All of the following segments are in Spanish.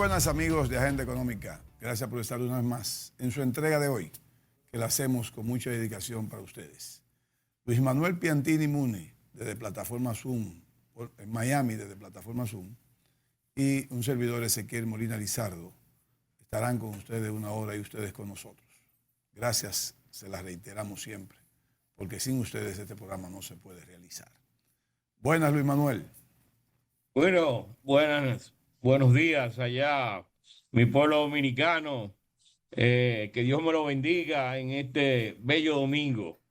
buenas amigos de Agenda Económica. Gracias por estar una vez más en su entrega de hoy, que la hacemos con mucha dedicación para ustedes. Luis Manuel Piantini Muni, desde Plataforma Zoom, en Miami, desde Plataforma Zoom, y un servidor Ezequiel Molina Lizardo, estarán con ustedes una hora y ustedes con nosotros. Gracias, se las reiteramos siempre, porque sin ustedes este programa no se puede realizar. Buenas, Luis Manuel. Bueno, buenos días allá, mi pueblo dominicano. Que Dios me lo bendiga en este bello domingo.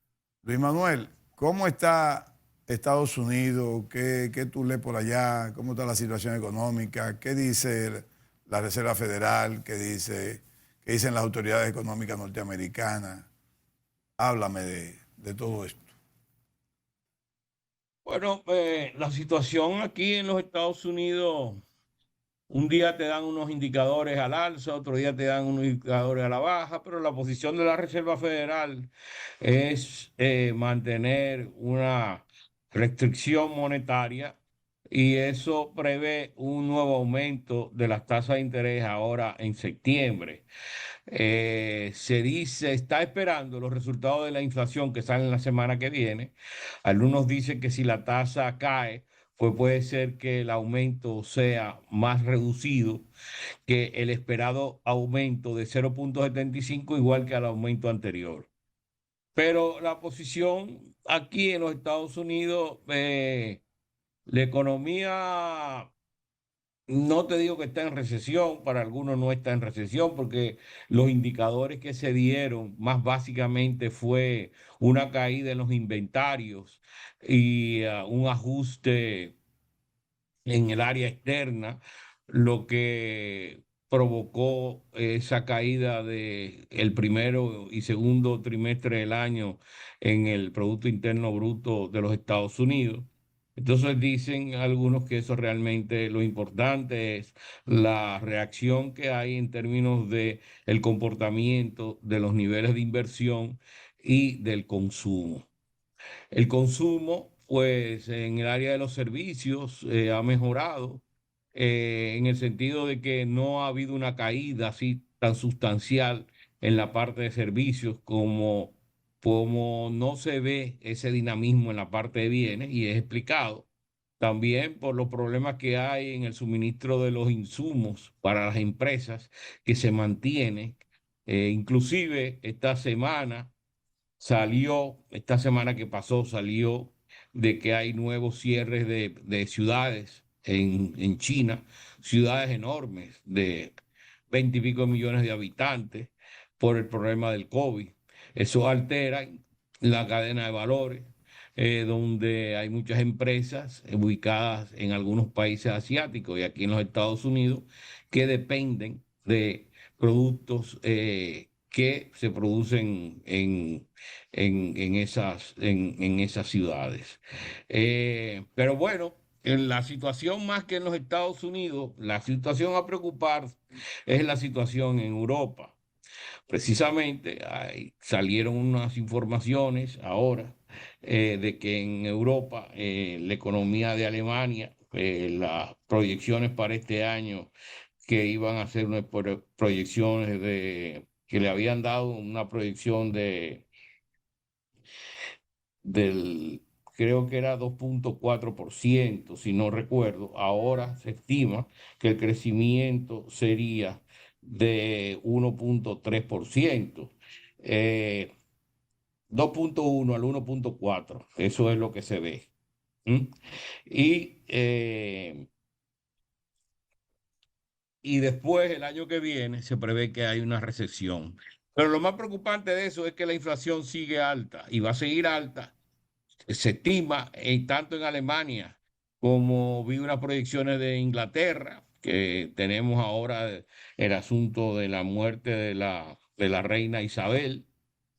Luis Manuel, ¿cómo está Estados Unidos? ¿Qué tú lees por allá? ¿Cómo está la situación económica? ¿Qué dice la Reserva Federal? ¿Qué dicen las autoridades económicas norteamericanas? Háblame de todo esto. Bueno, la situación aquí en los Estados Unidos, un día te dan unos indicadores al alza, otro día te dan unos indicadores a la baja, pero la posición de la Reserva Federal es mantener una restricción monetaria y eso prevé un nuevo aumento de las tasas de interés ahora en septiembre. Se dice, está esperando los resultados de la inflación que salen la semana que viene. Algunos dicen que si la tasa cae, pues puede ser que el aumento sea más reducido que el esperado aumento de 0,75, igual que al aumento anterior. Pero la posición aquí en los Estados Unidos, la economía, no te digo que está en recesión, para algunos no está en recesión, porque los indicadores que se dieron más básicamente fue una caída en los inventarios y un ajuste en el área externa, lo que provocó esa caída de el primero y segundo trimestre del año en el Producto Interno Bruto de los Estados Unidos. Entonces dicen algunos que eso realmente lo importante es la reacción que hay en términos de el comportamiento de los niveles de inversión y del consumo. El consumo, pues en el área de los servicios ha mejorado, en el sentido de que no ha habido una caída así tan sustancial en la parte de servicios como no se ve ese dinamismo en la parte de bienes, y es explicado también por los problemas que hay en el suministro de los insumos para las empresas que se mantiene. Inclusive esta semana esta semana que pasó, salió de que hay nuevos cierres de ciudades en China, ciudades enormes de 20 y pico millones de habitantes por el problema del COVID. Eso altera la cadena de valores, donde hay muchas empresas ubicadas en algunos países asiáticos y aquí en los Estados Unidos que dependen de productos que se producen en esas ciudades. Pero bueno, en la situación más que en los Estados Unidos, la situación a preocupar es la situación en Europa. Precisamente salieron unas informaciones ahora de que en Europa la economía de Alemania, las proyecciones para este año que iban a hacer unas proyecciones que le habían dado una proyección del, creo que era 2,4%, si no recuerdo. Ahora se estima que el crecimiento sería de 1,3%, 2,1 al 1,4, eso es lo que se ve. ¿Mm? Y, eh, y después, el año que viene, se prevé que hay una recesión. Pero lo más preocupante de eso es que la inflación sigue alta y va a seguir alta. Se estima, tanto en Alemania como vi unas proyecciones de Inglaterra, que tenemos ahora el asunto de la muerte de la reina Isabel,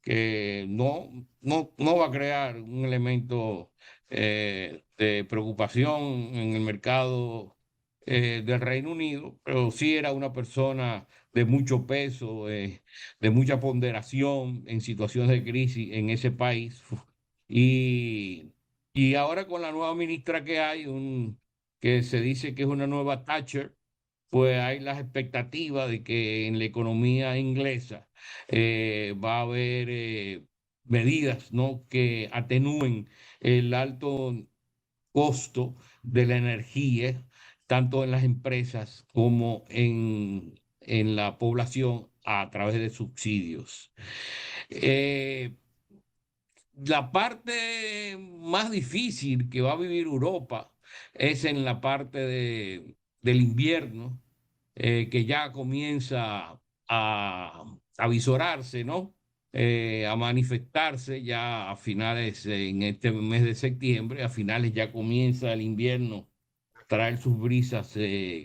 que no va a crear un elemento de preocupación en el mercado del Reino Unido, pero sí era una persona de mucho peso, de mucha ponderación en situaciones de crisis en ese país. Y, y ahora con la nueva ministra que hay, que se dice que es una nueva Thatcher, pues hay las expectativas de que en la economía inglesa va a haber medidas, ¿no?, que atenúen el alto costo de la energía, tanto en las empresas como en la población a través de subsidios. Eh, la parte más difícil que va a vivir Europa es en la parte del invierno, que ya comienza a visorarse, ¿no? A manifestarse ya a finales, en este mes de septiembre, a finales ya comienza el invierno, traer sus brisas,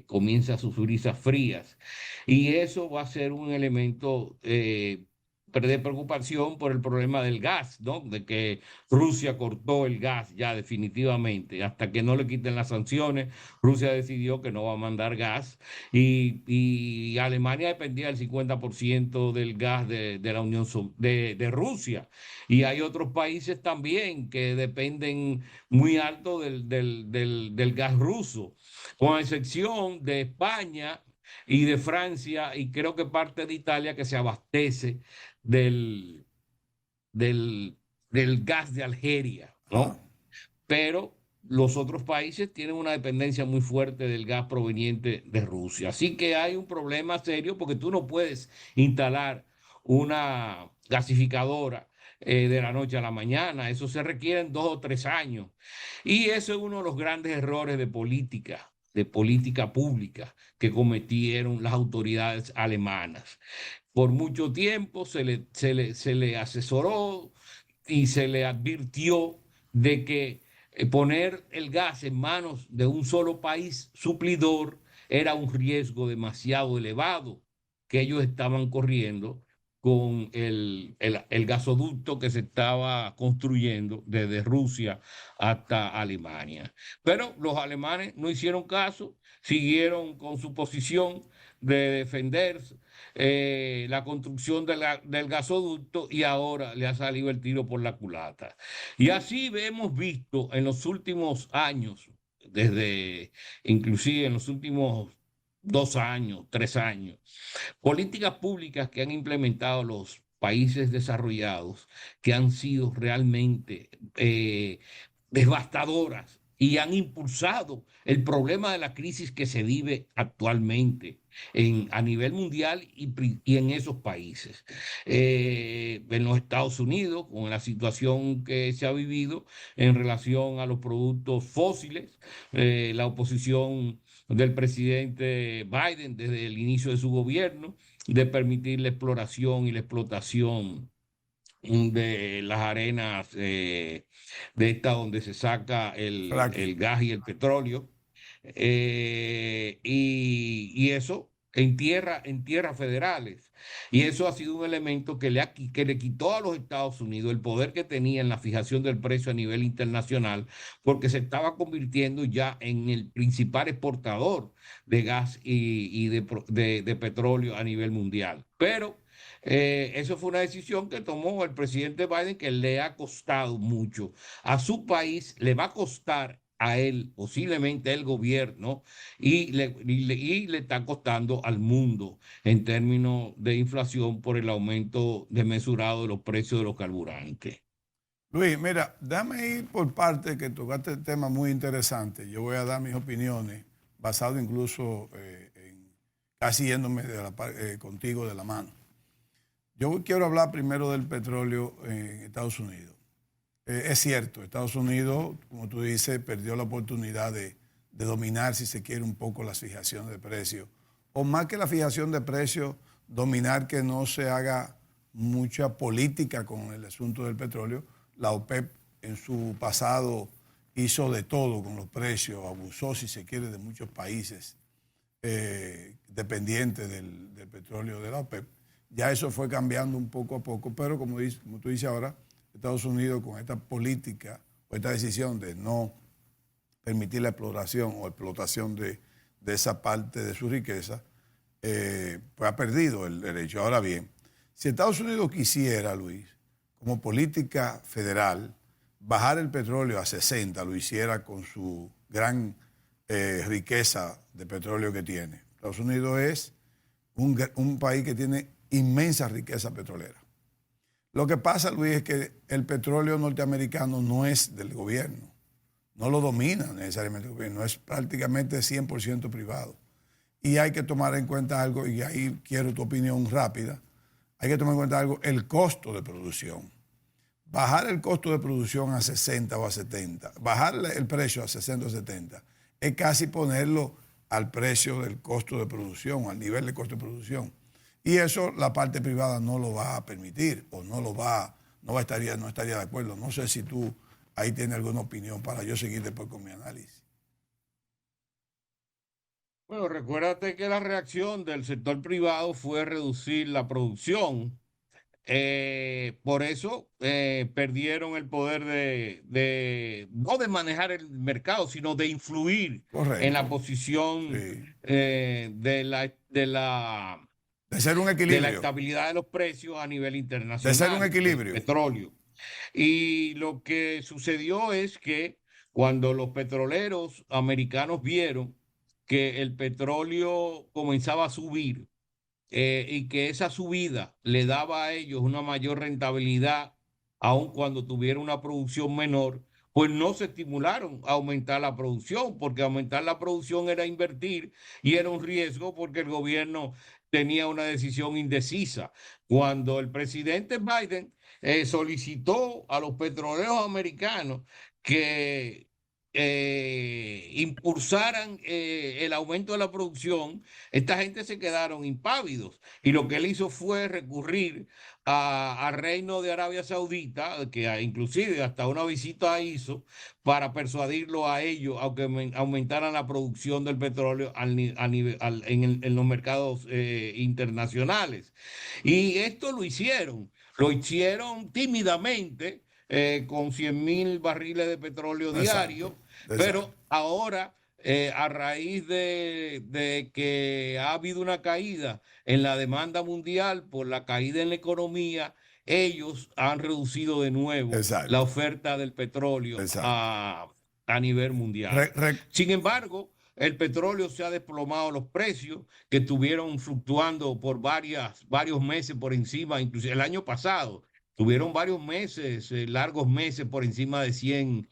comienza sus brisas frías. Y eso va a ser un elemento de preocupación por el problema del gas, ¿no? De que Rusia cortó el gas ya definitivamente. Hasta que no le quiten las sanciones, Rusia decidió que no va a mandar gas. Y Alemania dependía del 50% del gas de la de Rusia. Y hay otros países también que dependen muy alto del gas ruso, con excepción de España y de Francia, y creo que parte de Italia, que se abastece del, del, del gas de Algeria, Ah, ¿no? Pero los otros países tienen una dependencia muy fuerte del gas proveniente de Rusia. Así que hay un problema serio porque tú no puedes instalar una gasificadora de la noche a la mañana. Eso se requiere en 2 o 3 años. Y eso es uno de los grandes errores de política pública que cometieron las autoridades alemanas. Por mucho tiempo se le asesoró y se le advirtió de que poner el gas en manos de un solo país suplidor era un riesgo demasiado elevado que ellos estaban corriendo con el gasoducto que se estaba construyendo desde Rusia hasta Alemania. Pero los alemanes no hicieron caso, siguieron con su posición de defender la construcción del gasoducto, y ahora le ha salido el tiro por la culata. Y así hemos visto en los últimos años, inclusive en los últimos 2 años, 3 años, políticas públicas que han implementado los países desarrollados, que han sido realmente devastadoras y han impulsado el problema de la crisis que se vive actualmente a nivel mundial y en esos países. En los Estados Unidos, con la situación que se ha vivido en relación a los productos fósiles, la oposición del presidente Biden desde el inicio de su gobierno, de permitir la exploración y la explotación de las arenas de esta donde se saca el fracking. gas y el petróleo, y eso en tierras federales. Y eso ha sido un elemento que le quitó a los Estados Unidos el poder que tenía en la fijación del precio a nivel internacional, porque se estaba convirtiendo ya en el principal exportador de gas y de petróleo a nivel mundial. Pero eso fue una decisión que tomó el presidente Biden, que le ha costado mucho. A su país le va a costar, a él, posiblemente el gobierno, y le está costando al mundo en términos de inflación por el aumento desmesurado de los precios de los carburantes. Luis, mira, dame ir por parte que tocaste el tema muy interesante. Yo voy a dar mis opiniones, basado incluso en casi yéndome contigo de la mano. Yo quiero hablar primero del petróleo en Estados Unidos. Es cierto, Estados Unidos, como tú dices, perdió la oportunidad de dominar, si se quiere, un poco las fijaciones de precios. O más que la fijación de precios, dominar que no se haga mucha política con el asunto del petróleo. La OPEP en su pasado hizo de todo con los precios, abusó, si se quiere, de muchos países dependientes del petróleo de la OPEP. Ya eso fue cambiando un poco a poco, pero como tú dices ahora, Estados Unidos con esta política o esta decisión de no permitir la exploración o explotación de esa parte de su riqueza, pues ha perdido el derecho. Ahora bien, si Estados Unidos quisiera, Luis, como política federal, bajar el petróleo a 60, lo hiciera con su gran riqueza de petróleo que tiene. Estados Unidos es un país que tiene inmensa riqueza petrolera. Lo que pasa, Luis, es que el petróleo norteamericano no es del gobierno, no lo domina necesariamente el gobierno, es prácticamente 100% privado. Y hay que tomar en cuenta algo, y ahí quiero tu opinión rápida, hay que tomar en cuenta algo, el costo de producción. Bajar el costo de producción a 60 o a 70, bajar el precio a 60 o 70, es casi ponerlo al precio del costo de producción, al nivel de costo de producción. Y eso la parte privada no lo va a permitir o no estaría de acuerdo. No sé si tú ahí tienes alguna opinión para yo seguir después con mi análisis. Bueno, recuérdate que la reacción del sector privado fue reducir la producción. Por eso perdieron el poder no de manejar el mercado, sino de influir en la Correcto. posición Sí. de la De ser un de la equilibrio. estabilidad de los precios a nivel De internacional ser un del equilibrio. petróleo. Y lo que sucedió es que cuando los petroleros americanos vieron que el petróleo comenzaba a subir, y que esa subida le daba a ellos una mayor rentabilidad, aun cuando tuviera una producción menor, pues no se estimularon a aumentar la producción, porque aumentar la producción era invertir y era un riesgo porque el gobierno tenía una decisión indecisa. Cuando el presidente Biden solicitó a los petroleros americanos que impulsaran el aumento de la producción, esta gente se quedaron impávidos y lo que él hizo fue recurrir al reino de Arabia Saudita, que inclusive hasta una visita hizo para persuadirlo a ellos a que aumentaran la producción del petróleo en los mercados internacionales. Y esto lo hicieron tímidamente. Con 100.000 barriles de petróleo Exacto. diarios, Exacto. pero ahora a raíz de que ha habido una caída en la demanda mundial por la caída en la economía, ellos han reducido de nuevo la Exacto. oferta del petróleo Exacto. a nivel mundial. Sin embargo, el petróleo se ha desplomado los precios, que estuvieron fluctuando por varios meses por encima, inclusive el año pasado. Tuvieron varios meses, largos meses por encima de $100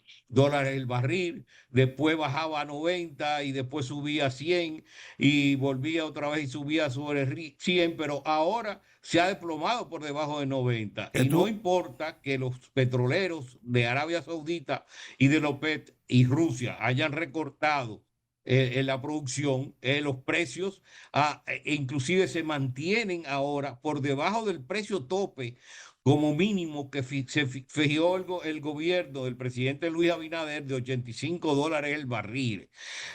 el barril, después bajaba a 90 y después subía a 100 y volvía otra vez y subía sobre 100, pero ahora se ha desplomado por debajo de 90. Que Y no tú, importa que los petroleros de Arabia Saudita y de OPEP y Rusia hayan recortado en la producción, los precios inclusive se mantienen ahora por debajo del precio tope como mínimo que se fijó el gobierno del presidente Luis Abinader de $85 el barril.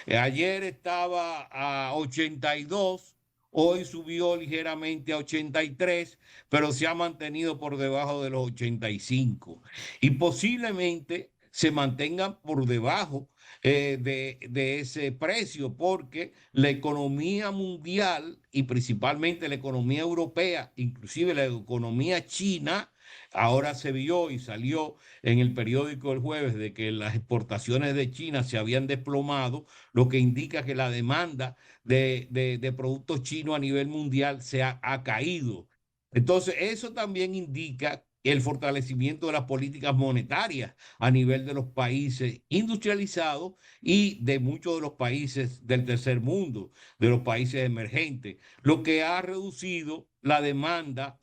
Ayer estaba a 82, hoy subió ligeramente a 83, pero se ha mantenido por debajo de los 85. Y posiblemente se mantengan por debajo de ese precio, porque la economía mundial y principalmente la economía europea, inclusive la economía china, ahora se vio y salió en el periódico el jueves de que las exportaciones de China se habían desplomado, lo que indica que la demanda de productos chinos a nivel mundial ha caído. Entonces, eso también indica el fortalecimiento de las políticas monetarias a nivel de los países industrializados y de muchos de los países del tercer mundo, de los países emergentes, lo que ha reducido la demanda,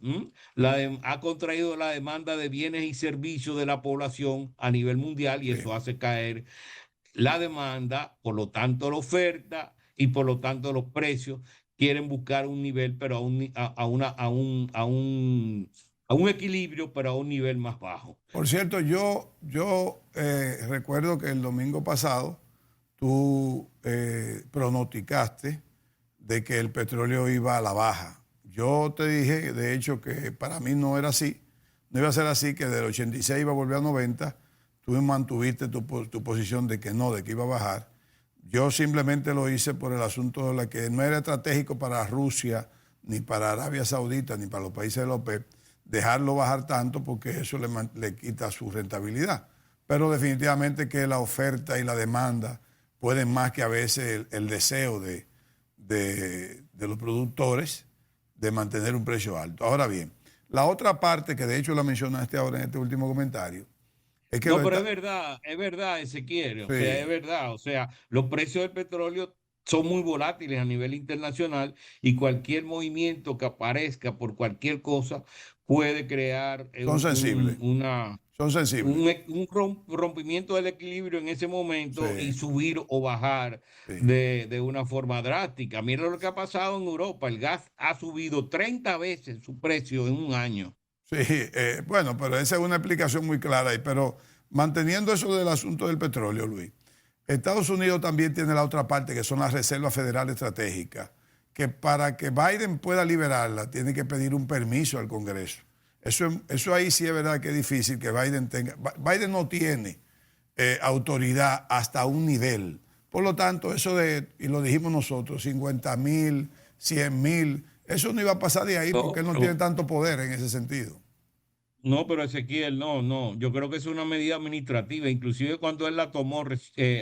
ha contraído la demanda de bienes y servicios de la población a nivel mundial y eso hace caer la demanda, por lo tanto la oferta y por lo tanto los precios quieren buscar un nivel, pero a un equilibrio, pero a un nivel más bajo. por cierto, yo recuerdo que el domingo pasado tú pronosticaste de que el petróleo iba a la baja. Yo te dije, de hecho, que para mí no era así, no iba a ser así, que del 86 iba a volver a 90, tú mantuviste tu posición de que no, de que iba a bajar. Yo simplemente lo hice por el asunto de la que no era estratégico para Rusia, ni para Arabia Saudita, ni para los países de la OPEP, dejarlo bajar tanto porque eso le quita su rentabilidad. Pero definitivamente que la oferta y la demanda pueden más que a veces el deseo de los productores de mantener un precio alto. Ahora bien, la otra parte que de hecho la mencionaste ahora en este último comentario, es que No, pero es verdad, Ezequiel, o sea, es sí, verdad, o sea, los precios del petróleo son muy volátiles a nivel internacional y cualquier movimiento que aparezca por cualquier cosa puede crear son sensibles, son sensibles. un rompimiento del equilibrio en ese Sí, momento y subir o bajar sí. de una forma drástica. Mira lo que ha pasado en Europa, el gas ha subido 30 veces su precio en un año. Sí, bueno, pero esa es una explicación muy clara ahí. Pero manteniendo eso del asunto del petróleo, Luis, Estados Unidos también tiene la otra parte, que son las reservas federales estratégicas, que para que Biden pueda liberarla, tiene que pedir un permiso al Congreso. Eso ahí sí es verdad que es difícil que Biden tenga. Biden no tiene autoridad hasta un nivel. Por lo tanto, eso de, y lo dijimos nosotros, 50,000, 100,000, eso no iba a pasar de ahí porque él no tiene tanto poder en ese sentido. No, pero Ezequiel, no. Yo creo que es una medida administrativa. Inclusive cuando él la tomó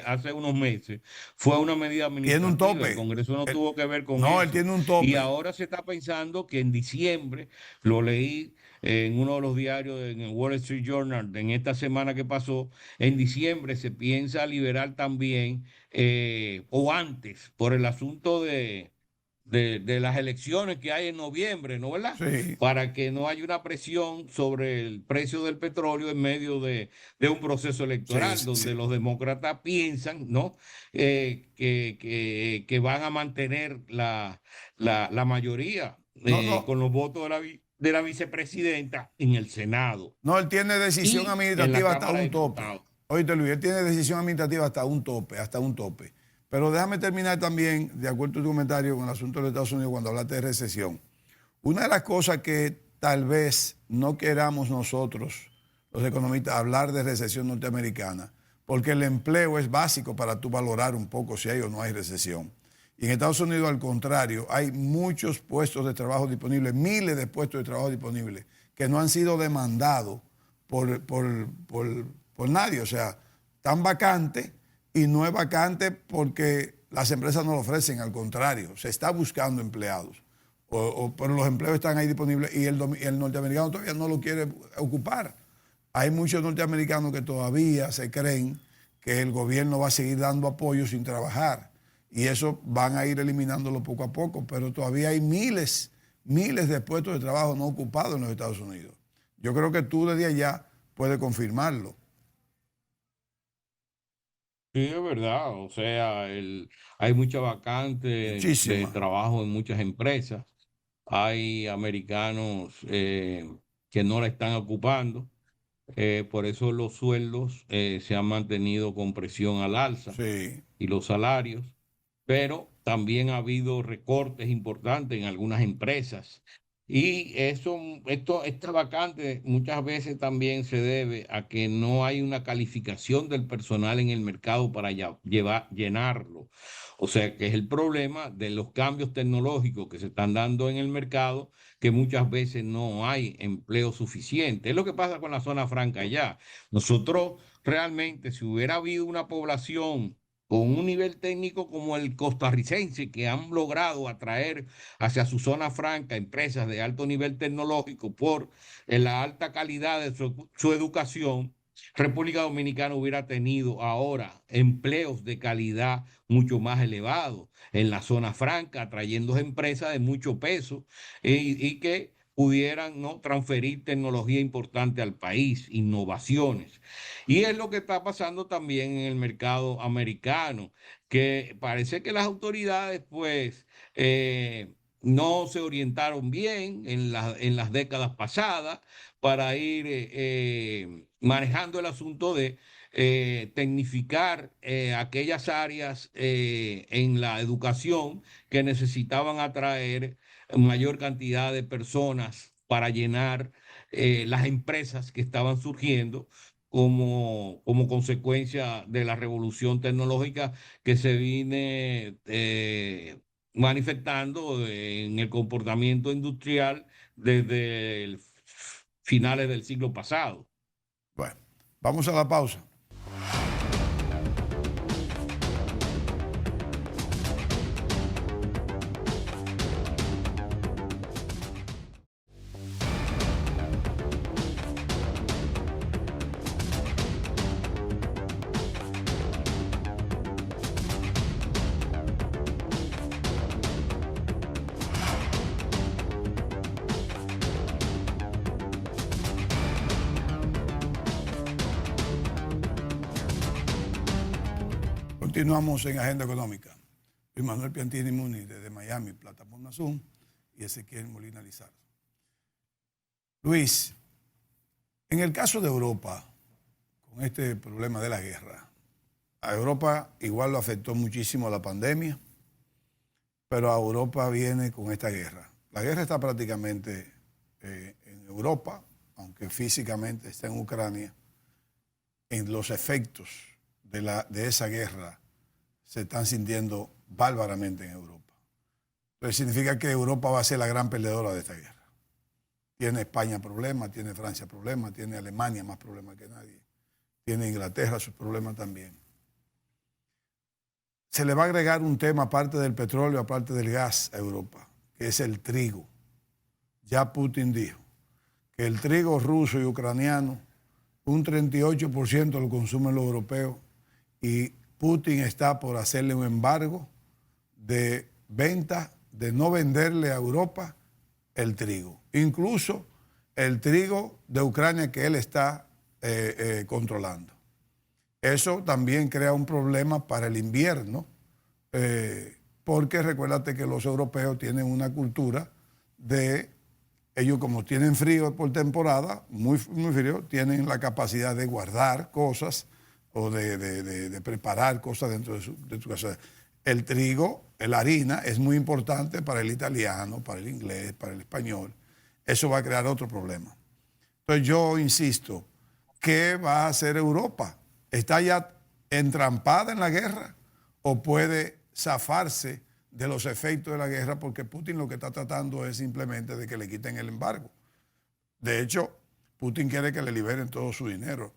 hace unos meses, fue una medida Tiene un administrativa. El tope. Congreso no tuvo que ver con No, él eso. tiene un Y tope. ahora se está pensando que en diciembre, lo leí en uno de los diarios, en el Wall Street Journal, en esta semana que pasó, en diciembre se piensa liberar también, o antes, por el asunto de las elecciones que hay en noviembre, ¿no, verdad? Sí, Para que no haya una presión sobre el precio del petróleo en medio de un proceso sí, electoral donde sí. los demócratas piensan, ¿no? Que van a mantener la mayoría No, no. con los votos de la vicepresidenta en el Senado No, él tiene decisión y en la administrativa hasta Cámara de un tope. Diputados. Oíste, Luis, él tiene decisión administrativa hasta un tope, hasta un tope. Pero déjame terminar también, de acuerdo a tu comentario con el asunto de los Estados Unidos, cuando hablaste de recesión. Una de las cosas que tal vez no queramos nosotros, los economistas, hablar de recesión norteamericana, porque el empleo es básico para tú valorar un poco si hay o no hay recesión. Y en Estados Unidos, al contrario, hay muchos puestos de trabajo disponibles, miles de puestos de trabajo disponibles, que no han sido demandados por nadie. O sea, están vacantes y no es vacante porque las empresas no lo ofrecen, al contrario, se está buscando empleados. Pero los empleos están ahí disponibles y el norteamericano todavía no lo quiere ocupar. Hay muchos norteamericanos que todavía se creen que el gobierno va a seguir dando apoyo sin trabajar. Y eso van a ir eliminándolo poco a poco, pero todavía hay miles de puestos de trabajo no ocupados en los Estados Unidos. Yo creo que tú desde allá puedes confirmarlo. Sí, es verdad, o sea, hay mucha vacante de Muchísima. trabajo en muchas empresas. Hay americanos que no la están ocupando, por eso los sueldos se han mantenido con presión al alza Sí. y los salarios, pero también ha habido recortes importantes en algunas empresas. Y esta vacante muchas veces también se debe a que no hay una calificación del personal en el mercado para llenarlo. O sea que es el problema de los cambios tecnológicos que se están dando en el mercado, que muchas veces no hay empleo suficiente. Es lo que pasa con la zona franca allá. Nosotros realmente, si hubiera habido una población con un nivel técnico como el costarricense, que han logrado atraer hacia su zona franca empresas de alto nivel tecnológico por la alta calidad de su educación, República Dominicana hubiera tenido ahora empleos de calidad mucho más elevados en la zona franca, atrayendo empresas de mucho peso y que pudieran, ¿no?, transferir tecnología importante al país, innovaciones. Y es lo que está pasando también en el mercado americano, que parece que las autoridades, pues, no se orientaron bien en las décadas pasadas para ir manejando el asunto de tecnificar aquellas áreas en la educación que necesitaban atraer mayor cantidad de personas para llenar las empresas que estaban surgiendo como consecuencia de la revolución tecnológica que se viene manifestando en el comportamiento industrial desde finales del siglo pasado. Bueno, vamos a la pausa. Continuamos en Agenda Económica. Luis Manuel Piantini Muni desde Miami, Plataforma Zoom, y Ezequiel Molina Lizardo. Luis, en el caso de Europa, con este problema de la guerra, a Europa igual lo afectó muchísimo la pandemia, pero a Europa viene con esta guerra. La guerra está prácticamente en Europa, aunque físicamente está en Ucrania. En los efectos de esa guerra se están sintiendo bárbaramente en Europa. Entonces significa que Europa va a ser la gran perdedora de esta guerra. Tiene España problemas, tiene Francia problemas, tiene Alemania más problemas que nadie, tiene Inglaterra sus problemas también. Se le va a agregar un tema aparte del petróleo, aparte del gas a Europa, que es el trigo. Ya Putin dijo que el trigo ruso y ucraniano, un 38% lo consumen los europeos, y Putin está por hacerle un embargo de venta, de no venderle a Europa el trigo. Incluso el trigo de Ucrania que él está controlando. Eso también crea un problema para el invierno, porque recuérdate que los europeos tienen una cultura de, ellos como tienen frío por temporada, muy frío, tienen la capacidad de guardar cosas o de preparar cosas dentro de su casa. El trigo, la harina, es muy importante para el italiano, para el inglés, para el español. Eso va a crear otro problema. Entonces yo insisto, ¿qué va a hacer Europa? ¿Está ya entrampada en la guerra o puede zafarse de los efectos de la guerra? Porque Putin lo que está tratando es simplemente de que le quiten el embargo. De hecho, Putin quiere que le liberen todo su dinero.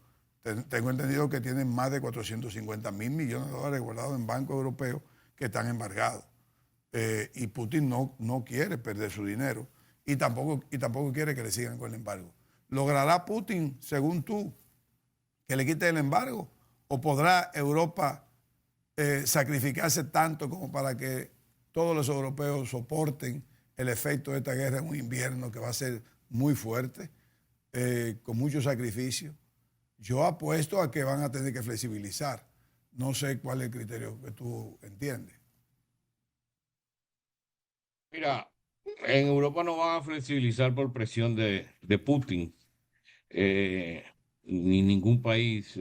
Tengo entendido que tienen más de 450 mil millones de dólares guardados en bancos europeos que están embargados. Y Putin no quiere perder su dinero y tampoco quiere que le sigan con el embargo. ¿Logrará Putin, según tú, que le quite el embargo? ¿O podrá Europa sacrificarse tanto como para que todos los europeos soporten el efecto de esta guerra en un invierno que va a ser muy fuerte, con mucho sacrificio? Yo apuesto a que van a tener que flexibilizar. No sé cuál es el criterio que tú entiendes. Mira, en Europa no van a flexibilizar por presión de Putin, ni ningún país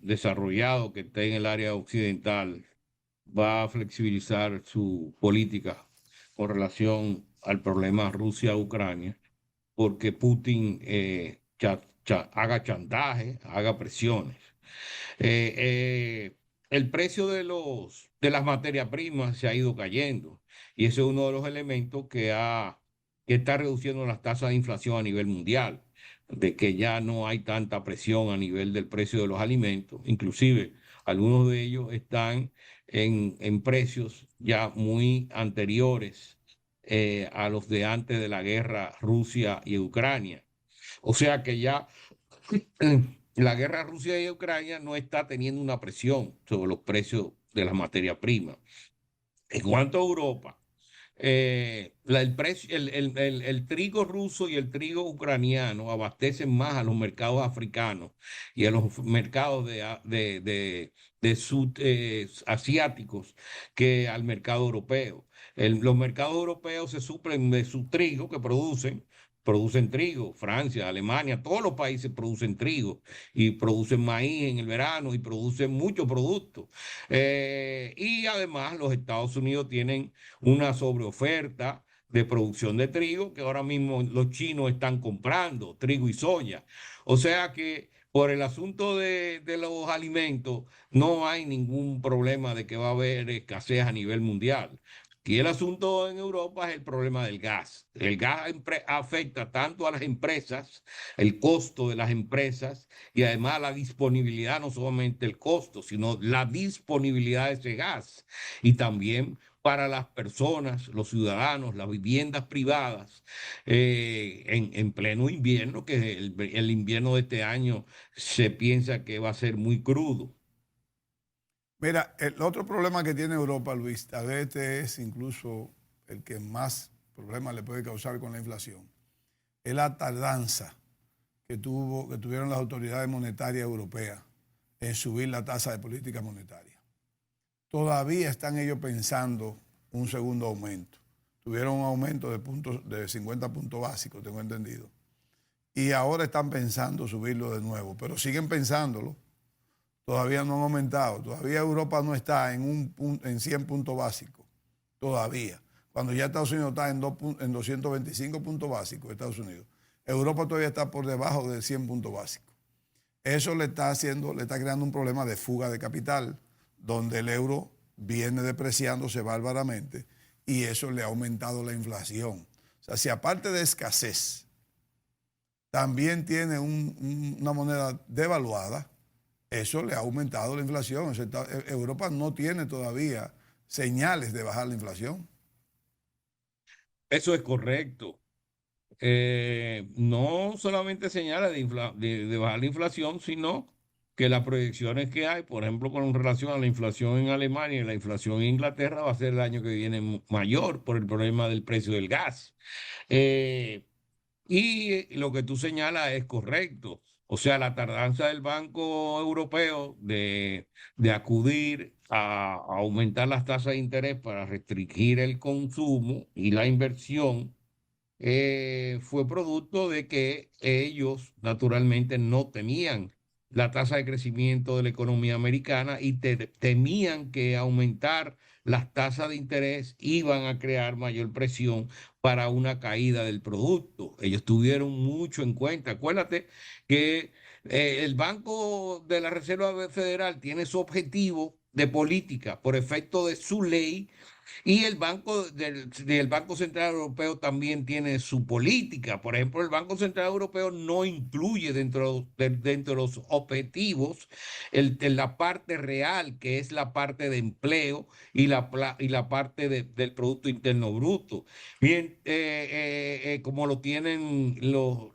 desarrollado que esté en el área occidental va a flexibilizar su política con relación al problema Rusia-Ucrania, porque Putin haga chantaje, haga presiones. Eh, eh, el precio de las materias primas se ha ido cayendo y ese es uno de los elementos que está reduciendo las tasas de inflación a nivel mundial, de que ya no hay tanta presión a nivel del precio de los alimentos, inclusive algunos de ellos están en precios ya muy anteriores a los de antes de la guerra Rusia y Ucrania. O sea que ya la guerra Rusia y Ucrania no está teniendo una presión sobre los precios de las materias primas. En cuanto a Europa, el trigo ruso y el trigo ucraniano abastecen más a los mercados africanos y a los mercados asiáticos que al mercado europeo. Los mercados europeos se suplen de su trigo que producen trigo, Francia, Alemania, todos los países producen trigo y producen maíz en el verano y producen muchos productos. Y además los Estados Unidos tienen una sobreoferta de producción de trigo que ahora mismo los chinos están comprando, trigo y soya. O sea que por el asunto de los alimentos no hay ningún problema de que va a haber escasez a nivel mundial. Y el asunto en Europa es el problema del gas. El gas afecta tanto a las empresas, el costo de las empresas y además la disponibilidad, no solamente el costo, sino la disponibilidad de ese gas. Y también para las personas, los ciudadanos, las viviendas privadas, en pleno invierno, que el invierno de este año se piensa que va a ser muy crudo. Mira, el otro problema que tiene Europa, Luis, tal vez este es incluso el que más problemas le puede causar con la inflación, es la tardanza que tuvieron las autoridades monetarias europeas en subir la tasa de política monetaria. Todavía están ellos pensando un segundo aumento. Tuvieron un aumento de 50 puntos básicos, tengo entendido. Y ahora están pensando subirlo de nuevo, pero siguen pensándolo. Todavía no han aumentado. Todavía Europa no está en 100 puntos básicos. Todavía. Cuando ya Estados Unidos está en 225 puntos básicos, Estados Unidos. Europa todavía está por debajo de 100 puntos básicos. Eso le está creando un problema de fuga de capital, donde el euro viene depreciándose bárbaramente y eso le ha aumentado la inflación. O sea, si aparte de escasez, también tiene una moneda devaluada, eso le ha aumentado la inflación. O sea, Europa no tiene todavía señales de bajar la inflación. Eso es correcto. No solamente señala de bajar la inflación, sino que las proyecciones que hay, por ejemplo, con relación a la inflación en Alemania y la inflación en Inglaterra, va a ser el año que viene mayor por el problema del precio del gas. Y lo que tú señalas es correcto. O sea, la tardanza del Banco Europeo de acudir a aumentar las tasas de interés para restringir el consumo y la inversión fue producto de que ellos naturalmente no temían la tasa de crecimiento de la economía americana y temían que aumentar las tasas de interés iban a crear mayor presión para una caída del producto. Ellos tuvieron mucho en cuenta. Acuérdate que el Banco de la Reserva Federal tiene su objetivo de política por efecto de su ley y el del Banco Central Europeo también tiene su política. Por ejemplo, el Banco Central Europeo no incluye dentro de los objetivos la parte real, que es la parte de empleo y la parte del Producto Interno Bruto. Bien, como lo tienen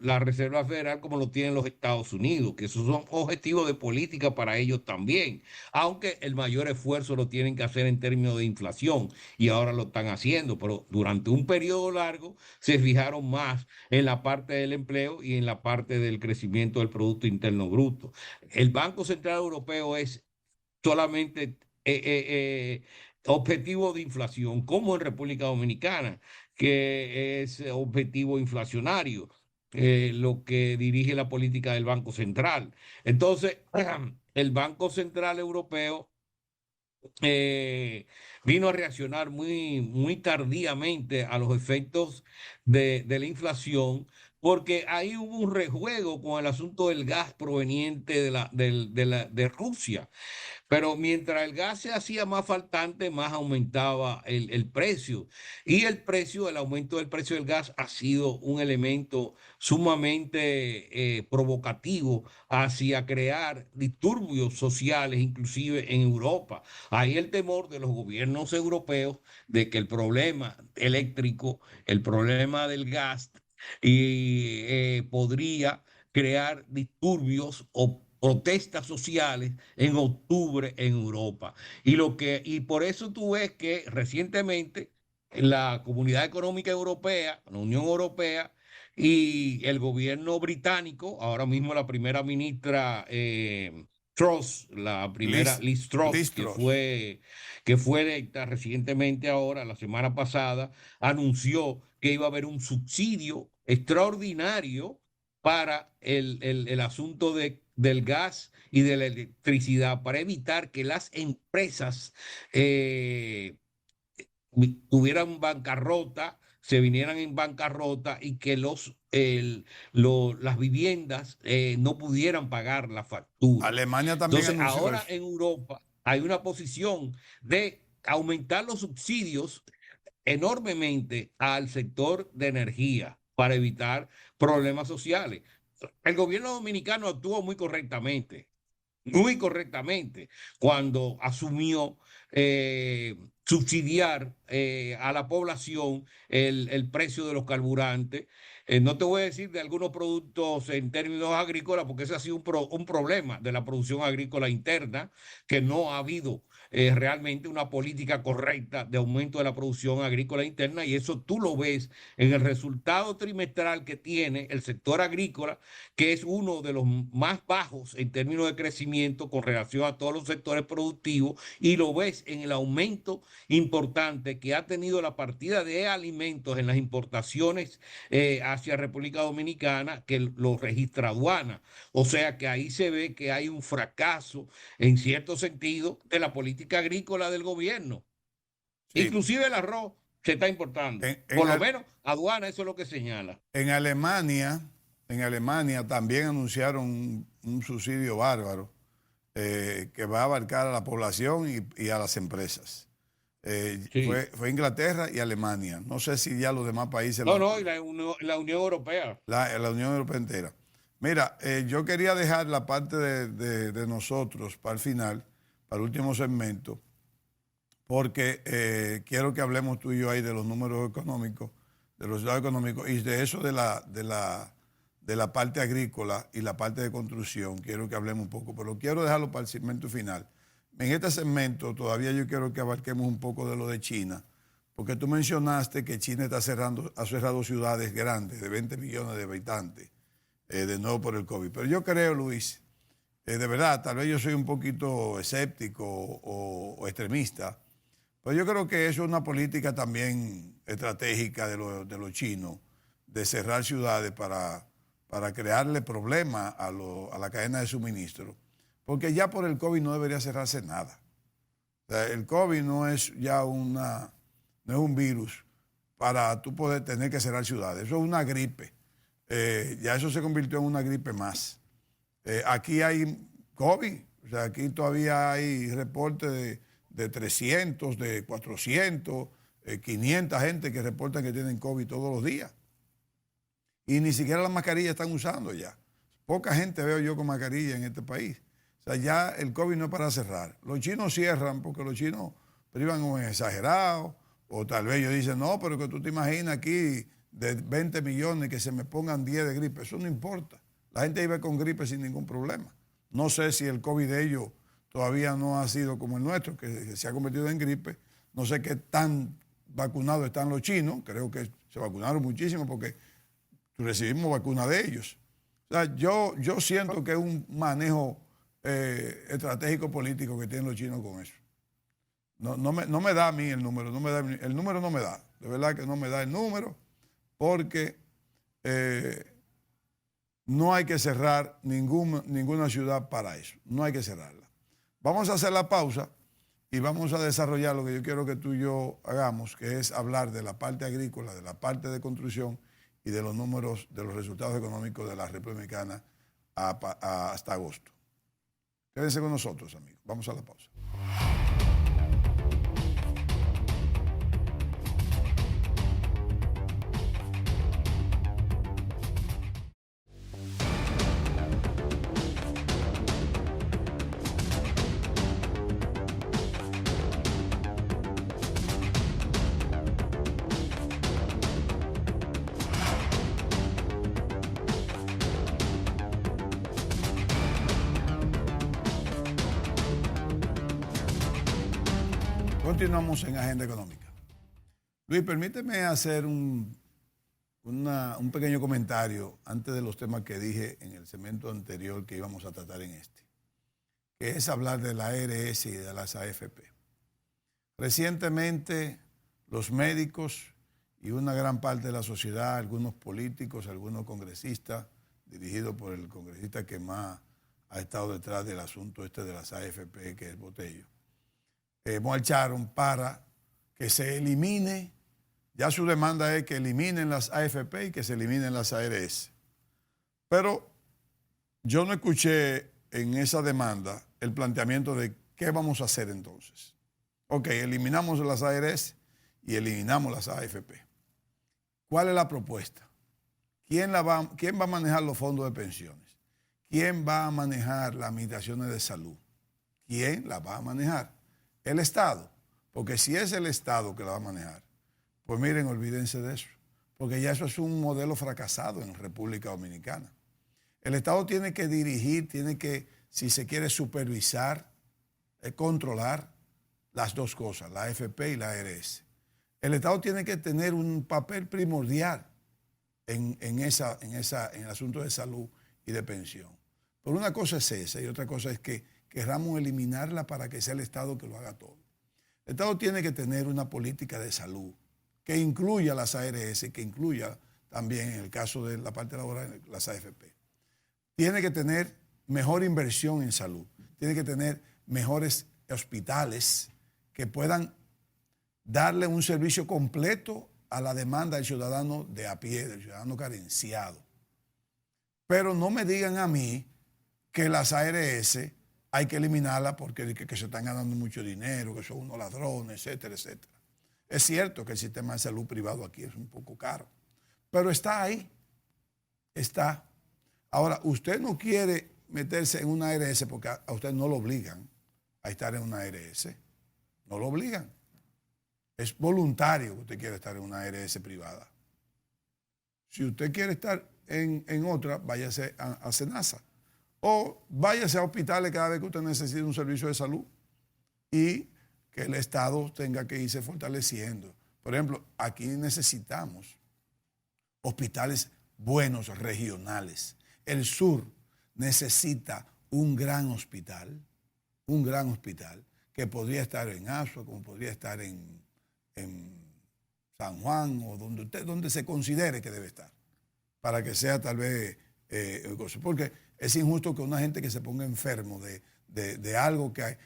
la Reserva Federal, como lo tienen los Estados Unidos, que esos son objetivos de política para ellos también, aunque el mayor esfuerzo lo tienen que hacer en términos de inflación y ahora lo están haciendo, pero durante un periodo largo se fijaron más en la parte del empleo y en la parte del crecimiento del Producto Interno Bruto. El Banco Central Europeo es solamente objetivo de inflación, como en República Dominicana, que es objetivo inflacionario, lo que dirige la política del Banco Central. Entonces, el Banco Central Europeo eh, vino a reaccionar muy tardíamente a los efectos de la inflación, porque ahí hubo un rejuego con el asunto del gas proveniente de Rusia. Pero mientras el gas se hacía más faltante, más aumentaba el precio. Y el aumento del precio del gas ha sido un elemento sumamente provocativo hacia crear disturbios sociales, inclusive en Europa. Hay el temor de los gobiernos europeos de que el problema eléctrico, el problema del gas, podría crear disturbios o protestas sociales en octubre en Europa. Y por eso tú ves que recientemente la Comunidad Económica Europea, la Unión Europea y el gobierno británico, ahora mismo la primera ministra Truss, la primera Liz Truss, Liz Truss. que fue electa recientemente ahora, la semana pasada, anunció que iba a haber un subsidio extraordinario para el asunto del gas y de la electricidad, para evitar que las empresas eh, tuvieran bancarrota, se vinieran en bancarrota y que las viviendas no pudieran pagar la factura. Alemania también Entonces, anunció ahora eso. en Europa hay una posición de aumentar los subsidios enormemente al sector de energía para evitar problemas sociales. El gobierno dominicano actuó muy correctamente, cuando asumió subsidiar a la población el precio de los carburantes No te voy a decir de algunos productos en términos agrícolas, porque ese ha sido un problema de la producción agrícola interna, que no ha habido realmente una política correcta de aumento de la producción agrícola interna, y eso tú lo ves en el resultado trimestral que tiene el sector agrícola, que es uno de los más bajos en términos de crecimiento con relación a todos los sectores productivos, y lo ves en el aumento importante que ha tenido la partida de alimentos en las importaciones hacia República Dominicana, que lo registra aduana. O sea que ahí se ve que hay un fracaso en cierto sentido de la política agrícola del gobierno. Sí. Inclusive el arroz se está importando. En, Por en lo Al- menos aduana, eso es lo que señala. en Alemania, en Alemania también anunciaron un subsidio bárbaro que va a abarcar a la población y a las empresas. Sí. Fue Inglaterra y Alemania. No sé si ya los demás países No, no, y la Unión Europea. la Unión Europea entera. Mira, yo quería dejar la parte de nosotros para el final, para el último segmento, porque quiero que hablemos tú y yo ahí de los números económicos, de los datos económicos y de eso de la parte agrícola y la parte de construcción. Quiero que hablemos un poco, pero quiero dejarlo para el segmento final. En este segmento todavía yo quiero que abarquemos un poco de lo de China, porque tú mencionaste que China ha cerrado ciudades grandes de 20 millones de habitantes, de nuevo por el COVID. Pero yo creo, Luis, de verdad, tal vez yo soy un poquito escéptico o extremista, pero yo creo que eso es una política también estratégica de los chinos, de cerrar ciudades para crearle problemas a la cadena de suministro, porque ya por el COVID no debería cerrarse nada. O sea, el COVID no es ya no es un virus para tú poder tener que cerrar ciudades. Eso es una gripe. Ya eso se convirtió en una gripe más. Aquí hay COVID. O sea, aquí todavía hay reportes de 300, de 400, 500 gente que reportan que tienen COVID todos los días. Y ni siquiera las mascarillas están usando ya. Poca gente veo yo con mascarilla en este país. O sea, ya el COVID no es para cerrar. Los chinos cierran porque los chinos privan como exagerados, o tal vez ellos dicen, no, pero que tú te imaginas aquí de 20 millones que se me pongan 10 de gripe. Eso no importa. La gente vive con gripe sin ningún problema. No sé si el COVID de ellos todavía no ha sido como el nuestro, que se ha convertido en gripe. No sé qué tan vacunados están los chinos. Creo que se vacunaron muchísimo porque recibimos vacuna de ellos. O sea, yo siento que es un manejo estratégico político que tienen los chinos con eso. No me da a mí el número, el número no me da, de verdad que no me da el número, porque no hay que cerrar ninguna ciudad para eso, no hay que cerrarla. Vamos a hacer la pausa y vamos a desarrollar lo que yo quiero que tú y yo hagamos, que es hablar de la parte agrícola, de la parte de construcción y de los números, de los resultados económicos de la República Dominicana hasta agosto. Quédense con nosotros, amigos. Vamos a la pausa. Continuamos en Agenda Económica. Luis, permíteme hacer un pequeño comentario antes de los temas que dije en el segmento anterior que íbamos a tratar en este, que es hablar de la ARS y de las AFP. Recientemente, los médicos y una gran parte de la sociedad, algunos políticos, algunos congresistas, dirigidos por el congresista que más ha estado detrás del asunto este de las AFP, que es Botello, marcharon para que se elimine, ya su demanda es que eliminen las AFP y que se eliminen las ARS. Pero yo no escuché en esa demanda el planteamiento de qué vamos a hacer entonces. Ok, eliminamos las ARS y eliminamos las AFP. ¿Cuál es la propuesta? ¿Quién va a manejar los fondos de pensiones? ¿Quién va a manejar las administraciones de salud? ¿Quién la va a manejar? El Estado. Porque si es el Estado que la va a manejar, pues miren, olvídense de eso. porque ya eso es un modelo fracasado en República Dominicana. El Estado tiene que dirigir, tiene que, si se quiere, supervisar, controlar las dos cosas, la AFP y la ARS. El Estado tiene que tener un papel primordial en el asunto de salud y de pensión. Pero una cosa es esa y otra cosa es que queramos eliminarla para que sea el Estado que lo haga todo. El Estado tiene que tener una política de salud que incluya las ARS, que incluya también, en el caso de la parte laboral, las AFP. Tiene que tener mejor inversión en salud, tiene que tener mejores hospitales que puedan darle un servicio completo a la demanda del ciudadano de a pie, del ciudadano carenciado. Pero no me digan a mí que las ARS hay que eliminarlas porque que se están ganando mucho dinero, que son unos ladrones, etcétera, etcétera. Es cierto que el sistema de salud privado aquí es un poco caro, pero está ahí, está. Ahora, usted no quiere meterse en una ARS porque a usted no lo obligan a estar en una ARS, no lo obligan. Es voluntario que usted quiere estar en una ARS privada. Si usted quiere estar en otra, váyase a SENASA o váyase a hospitales cada vez que usted necesite un servicio de salud y que el Estado tenga que irse fortaleciendo. Por ejemplo, aquí necesitamos hospitales buenos, regionales. El sur necesita un gran hospital que podría estar en Asua, como podría estar en San Juan o donde se considere que debe estar, para que sea tal vez, porque es injusto que una gente que se ponga enfermo de algo que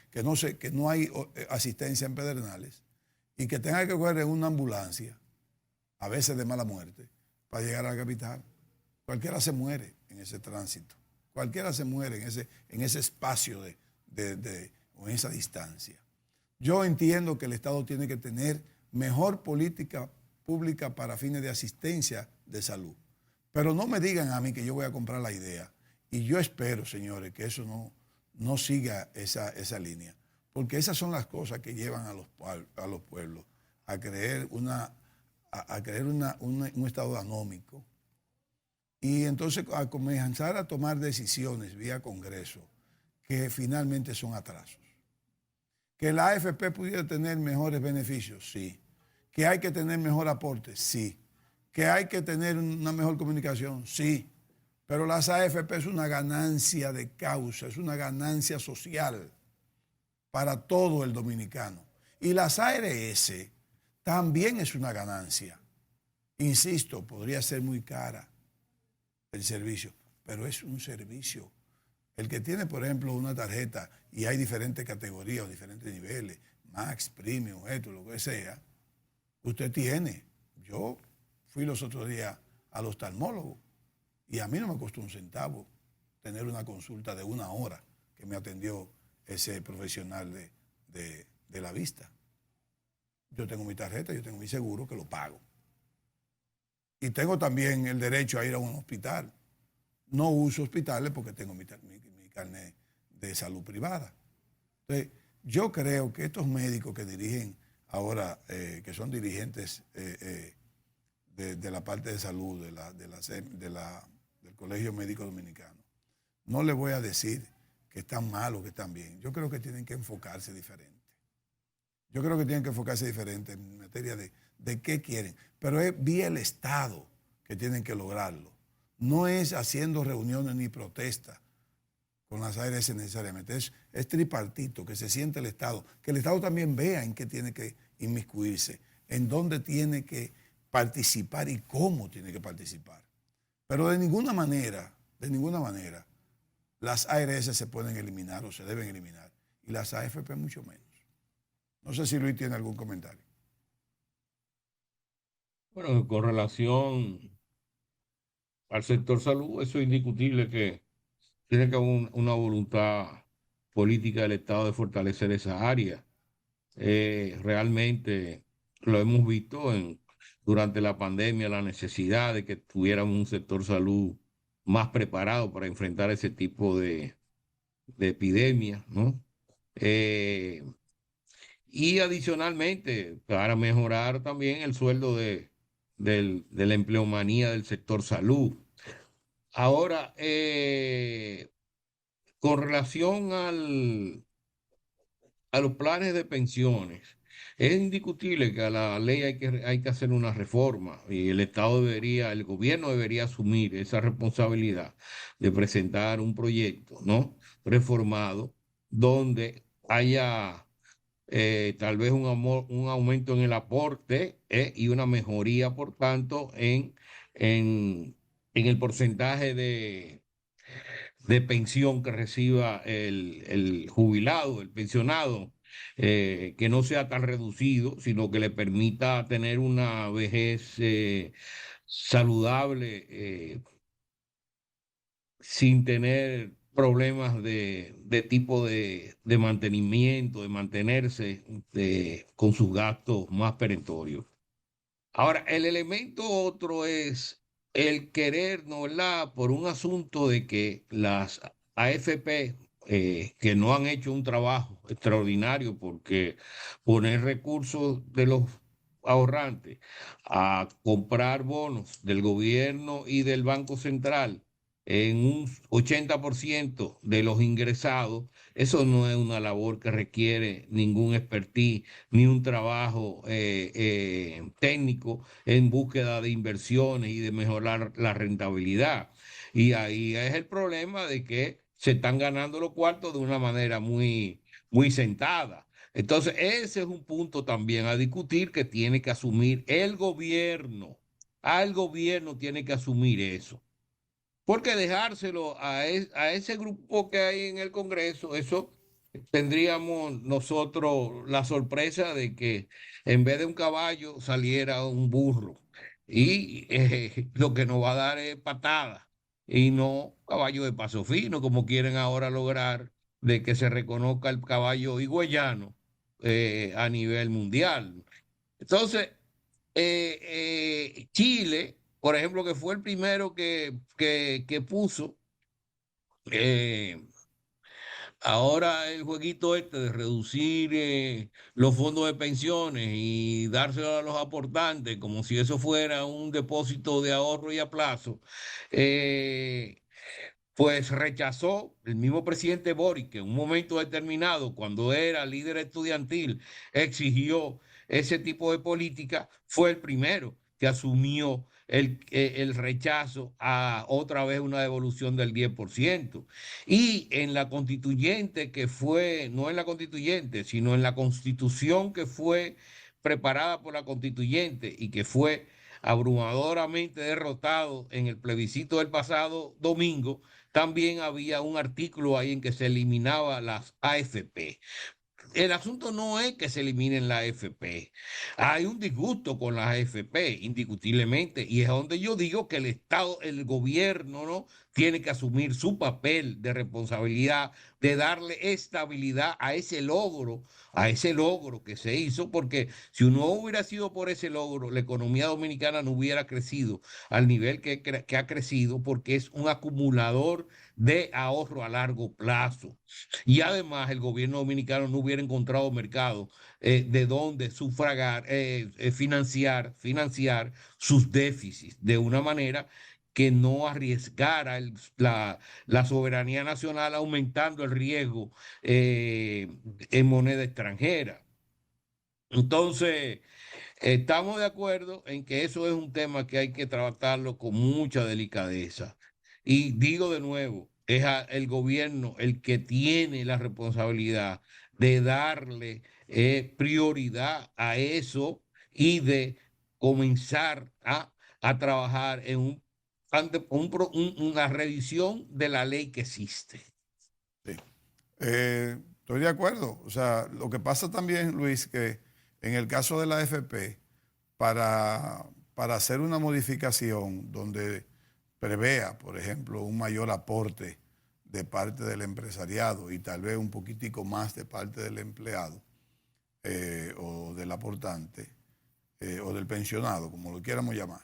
no hay asistencia en Pedernales y que tenga que correr en una ambulancia, a veces de mala muerte, para llegar a la capital. Cualquiera se muere en ese tránsito, cualquiera se muere en ese espacio o en esa distancia. Yo entiendo que el Estado tiene que tener mejor política pública para fines de asistencia de salud. Pero no me digan a mí que yo voy a comprar la idea. Y yo espero, señores, que eso no siga esa línea. Porque esas son las cosas que llevan a los pueblos a creer un estado anómico. Y entonces a comenzar a tomar decisiones vía Congreso que finalmente son atrasos. Que la AFP pudiera tener mejores beneficios, sí. Que hay que tener mejor aporte, sí. Que hay que tener una mejor comunicación, sí. Pero las AFP es una ganancia de causa, es una ganancia social para todo el dominicano. Y las ARS también es una ganancia. Insisto, podría ser muy cara el servicio, pero es un servicio. El que tiene, por ejemplo, una tarjeta y hay diferentes categorías o diferentes niveles, Max, Premium, esto, lo que sea, usted tiene. Yo fui los otros días al oftalmólogo y a mí no me costó un centavo tener una consulta de 1 hora que me atendió ese profesional de la vista. Yo tengo mi tarjeta, yo tengo mi seguro que lo pago. Y tengo también el derecho a ir a un hospital. No uso hospitales porque tengo mi carnet de salud privada. Entonces, yo creo que estos médicos que dirigen ahora, que son dirigentes de la parte de salud del Colegio Médico Dominicano, no les voy a decir que están mal o que están bien. Yo creo que tienen que enfocarse diferente. Yo creo que tienen que enfocarse diferente en materia de qué quieren. Pero es vía el Estado que tienen que lograrlo. No es haciendo reuniones ni protestas con las ARS necesariamente. Es tripartito, que se siente el Estado. Que el Estado también vea en qué tiene que inmiscuirse, en dónde tiene que participar y cómo tiene que participar. Pero de ninguna manera, las ARS se pueden eliminar o se deben eliminar. Y las AFP mucho menos. No sé si Luis tiene algún comentario. Bueno, con relación al sector salud, eso es indiscutible que tiene que haber una voluntad política del Estado de fortalecer esa área. Realmente lo hemos visto durante la pandemia, la necesidad de que tuviéramos un sector salud más preparado para enfrentar ese tipo de epidemias, ¿no? Y adicionalmente, para mejorar también el sueldo de de la empleomanía del sector salud. Ahora, con relación a los planes de pensiones, es indiscutible que a la ley hay que hacer una reforma y el gobierno debería asumir esa responsabilidad de presentar un proyecto, ¿no? Reformado donde haya tal vez un aumento en el aporte y una mejoría, por tanto, en, en el porcentaje de pensión que reciba el jubilado, el pensionado, que no sea tan reducido, sino que le permita tener una vejez saludable, sin tener problemas de tipo de mantenimiento, de mantenerse con sus gastos más perentorios. Ahora, el elemento otro es el querer, ¿no, verdad? Por un asunto de que las AFP, que no han hecho un trabajo extraordinario, porque poner recursos de los ahorrantes a comprar bonos del gobierno y del Banco Central en un 80% de los ingresados, eso no es una labor que requiere ningún expertise ni un trabajo técnico en búsqueda de inversiones y de mejorar la rentabilidad. Y ahí es el problema de que se están ganando los cuartos de una manera muy sentada. Entonces, ese es un punto también a discutir que tiene que asumir el gobierno. Al gobierno tiene que asumir eso. Porque dejárselo a ese grupo que hay en el Congreso, eso tendríamos nosotros la sorpresa de que en vez de un caballo saliera un burro. Y lo que nos va a dar es patada y no caballo de paso fino, como quieren ahora lograr de que se reconozca el caballo higüeyano a nivel mundial. Entonces, Chile, por ejemplo, que fue el primero que puso eh, ahora el jueguito este de reducir los fondos de pensiones y dárselo a los aportantes como si eso fuera un depósito de ahorro y a plazo, eh, pues rechazó el mismo presidente Boric, que en un momento determinado, cuando era líder estudiantil, exigió ese tipo de política, fue el primero que asumió el rechazo a otra vez una devolución del 10%. Y en la constituyente que fue, no en la constituyente, sino en la constitución que fue preparada por la constituyente y que fue abrumadoramente derrotado en el plebiscito del pasado domingo, también había un artículo ahí en que se eliminaba las AFP. El asunto no es que se eliminen la AFP. Hay un disgusto con las AFP, indiscutiblemente, y es donde yo digo que el Estado, el gobierno, ¿no? Tiene que asumir su papel de responsabilidad, de darle estabilidad a ese logro que se hizo, porque si no hubiera sido por ese logro, la economía dominicana no hubiera crecido al nivel que ha crecido, porque es un acumulador de ahorro a largo plazo. Y además el gobierno dominicano no hubiera encontrado mercado de donde sufragar, financiar sus déficits de una manera que no arriesgara la soberanía nacional aumentando el riesgo en moneda extranjera. Entonces, estamos de acuerdo en que eso es un tema que hay que tratarlo con mucha delicadeza. Y digo de nuevo, es el gobierno el que tiene la responsabilidad de darle prioridad a eso y de comenzar a trabajar en una revisión de la ley que existe. Sí. Estoy de acuerdo. O sea, lo que pasa también, Luis, que en el caso de la AFP, para hacer una modificación donde prevea, por ejemplo, un mayor aporte de parte del empresariado y tal vez un poquitico más de parte del empleado o del aportante o del pensionado, como lo quieramos llamar,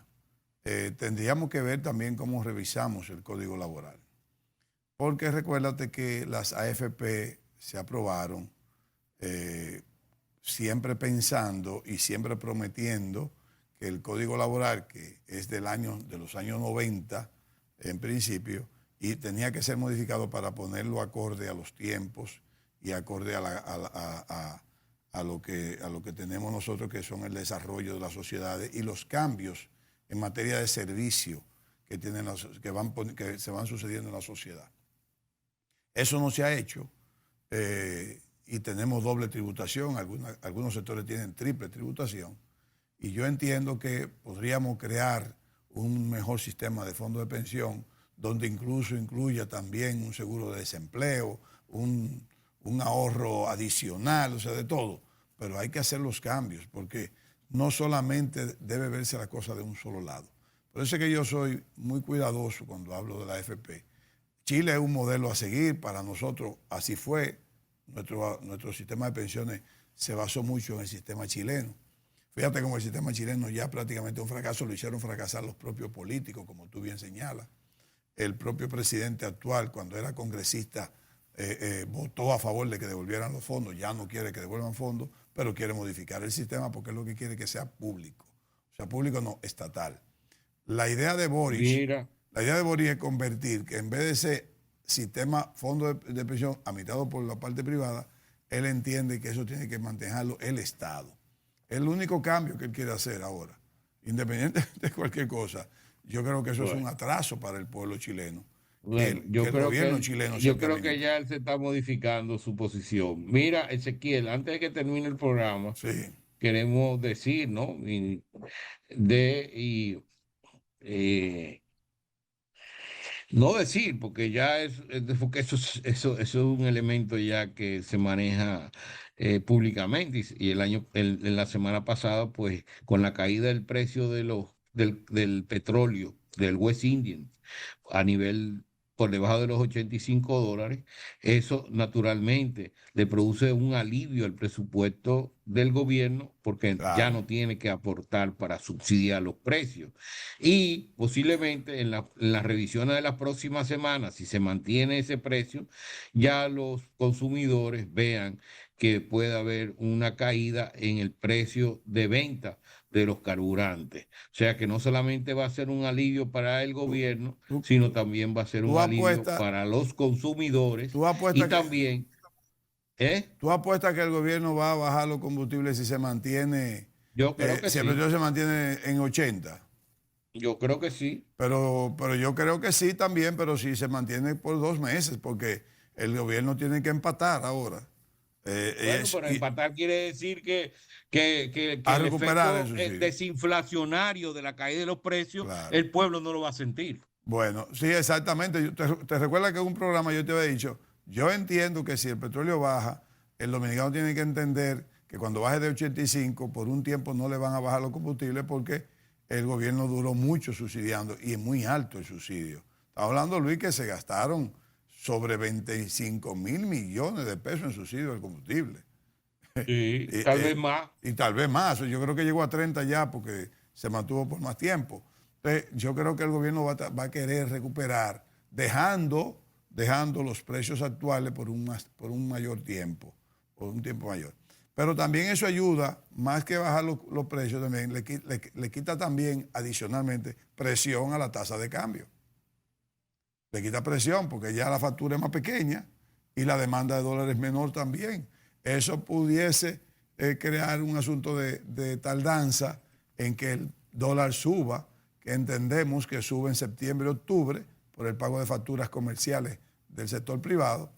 tendríamos que ver también cómo revisamos el código laboral. Porque recuérdate que las AFP se aprobaron siempre pensando y siempre prometiendo que el Código Laboral, que es de los años 90 en principio, y tenía que ser modificado para ponerlo acorde a los tiempos y acorde a lo que tenemos nosotros, que son el desarrollo de las sociedades y los cambios en materia de servicio que se van sucediendo en la sociedad. Eso no se ha hecho y tenemos doble tributación, algunos sectores tienen triple tributación, y yo entiendo que podríamos crear un mejor sistema de fondo de pensión donde incluso incluya también un seguro de desempleo, un ahorro adicional, o sea, de todo. Pero hay que hacer los cambios porque no solamente debe verse la cosa de un solo lado. Por eso es que yo soy muy cuidadoso cuando hablo de la AFP. Chile es un modelo a seguir para nosotros, así fue. Nuestro sistema de pensiones se basó mucho en el sistema chileno. Fíjate cómo el sistema chileno ya prácticamente un fracaso, lo hicieron fracasar los propios políticos, como tú bien señalas. El propio presidente actual, cuando era congresista, votó a favor de que devolvieran los fondos, ya no quiere que devuelvan fondos, pero quiere modificar el sistema porque es lo que quiere que sea público. O sea, público no, estatal. La idea de Boric es convertir que en vez de ese sistema fondo de pensión administrado por la parte privada, él entiende que eso tiene que mantenerlo el Estado. Es el único cambio que él quiere hacer ahora. Independiente de cualquier cosa, yo creo que eso es un atraso para el pueblo chileno. Bueno, yo creo que ya él se está modificando su posición. Mira, Ezequiel, antes de que termine el programa, sí, queremos decir, ¿no? No decir, porque ya porque eso es un elemento ya que se maneja públicamente y en la semana pasada, pues con la caída del precio del petróleo, del West Indian, a nivel por debajo de los $85, eso naturalmente le produce un alivio al presupuesto del gobierno porque ya claro. no tiene que aportar para subsidiar los precios. Y posiblemente en las revisiones de las próximas semanas, si se mantiene ese precio, ya los consumidores vean que puede haber una caída en el precio de venta de los carburantes. O sea que no solamente va a ser un alivio para el gobierno, sino también va a ser un alivio para los consumidores. Y también... ¿Tú apuestas que el gobierno va a bajar los combustibles si se mantiene, yo creo que si el sí. petróleo se mantiene en 80? Yo creo que sí. Pero yo creo que sí también, pero si se mantiene por 2 meses, porque el gobierno tiene que empatar ahora. Bueno, pero empatar quiere decir que el recuperar efecto desinflacionario de la caída de los precios, claro, el pueblo no lo va a sentir. Bueno, sí, exactamente. ¿Te recuerdas que en un programa yo te había dicho, yo entiendo que si el petróleo baja, el dominicano tiene que entender que cuando baje de 85, por un tiempo no le van a bajar los combustibles porque el gobierno duró mucho subsidiando y es muy alto el subsidio. Estamos hablando, Luis, que se gastaron sobre 25 mil millones de pesos en subsidio del combustible. Sí, tal vez más. Y tal vez más. Yo creo que llegó a 30 ya porque se mantuvo por más tiempo. Entonces, yo creo que el gobierno va a querer recuperar dejando los precios actuales por un mayor tiempo, por un tiempo mayor. Pero también eso ayuda, más que bajar los precios, también le quita también adicionalmente presión a la tasa de cambio. Le quita presión porque ya la factura es más pequeña y la demanda de dólares es menor también. Eso pudiese crear un asunto de tardanza en que el dólar suba, que entendemos que sube en septiembre y octubre por el pago de facturas comerciales del sector privado.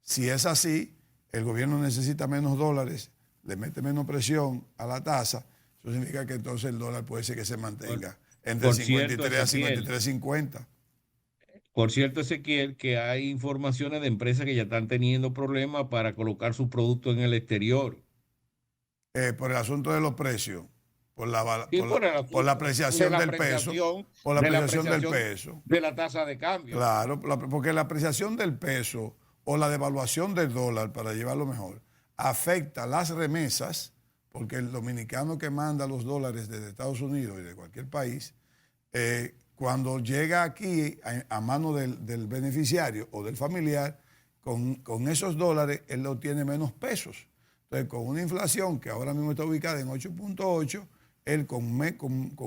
Si es así, el gobierno necesita menos dólares, le mete menos presión a la tasa, eso significa que entonces el dólar puede ser que se mantenga entre 53 a 53.50. Por cierto, Ezequiel, que hay informaciones de empresas que ya están teniendo problemas para colocar sus productos en el exterior. Por el asunto de los precios, por la apreciación del peso, por la apreciación del peso. De la tasa de cambio. Claro, porque la apreciación del peso o la devaluación del dólar, para llevarlo mejor, afecta las remesas, porque el dominicano que manda los dólares desde Estados Unidos y de cualquier país, cuando llega aquí a mano del beneficiario o del familiar, con esos dólares él obtiene menos pesos. Entonces, con una inflación que ahora mismo está ubicada en 8.8, él con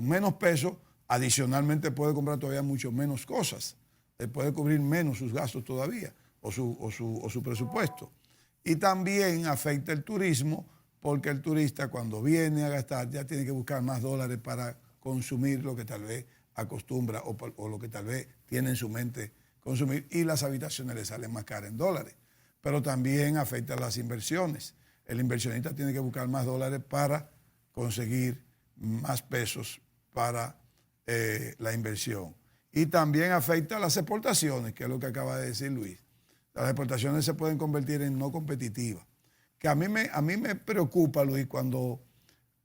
menos peso, adicionalmente puede comprar todavía mucho menos cosas. Él puede cubrir menos sus gastos todavía o su presupuesto. Y también afecta el turismo, porque el turista cuando viene a gastar ya tiene que buscar más dólares para consumir lo que tal vez acostumbra o lo que tal vez tiene en su mente consumir, y las habitaciones le salen más caras en dólares. Pero también afecta a las inversiones. El inversionista tiene que buscar más dólares para conseguir más pesos para la inversión. Y también afecta a las exportaciones, que es lo que acaba de decir Luis. Las exportaciones se pueden convertir en no competitivas. Que a mí me preocupa, Luis, cuando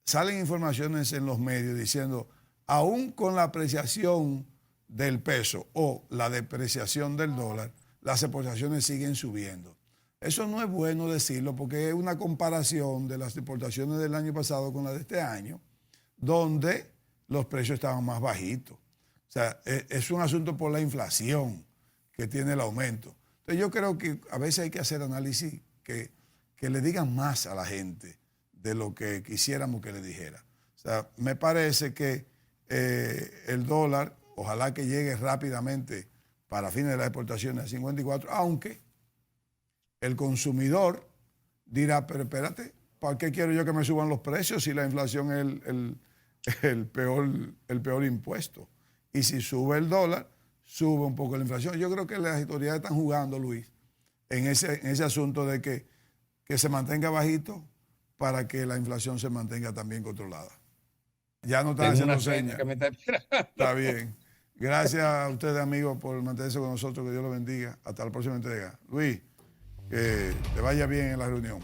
salen informaciones en los medios diciendo, aún con la apreciación del peso o la depreciación del dólar, las exportaciones siguen subiendo. Eso no es bueno decirlo porque es una comparación de las exportaciones del año pasado con las de este año, donde los precios estaban más bajitos. O sea, es un asunto por la inflación que tiene el aumento. Entonces yo creo que a veces hay que hacer análisis que le digan más a la gente de lo que quisiéramos que le dijera. O sea, me parece que el dólar, ojalá que llegue rápidamente para fines de las exportaciones a 54, aunque el consumidor dirá, pero espérate, ¿para qué quiero yo que me suban los precios si la inflación es el peor impuesto? Y si sube el dólar, sube un poco la inflación. Yo creo que las autoridades están jugando, Luis, en ese asunto de que se mantenga bajito para que la inflación se mantenga también controlada. Ya no están haciendo señas. Que me está esperando. Está bien. Gracias a ustedes, amigos, por mantenerse con nosotros. Que Dios los bendiga. Hasta la próxima entrega. Luis, que te vaya bien en la reunión.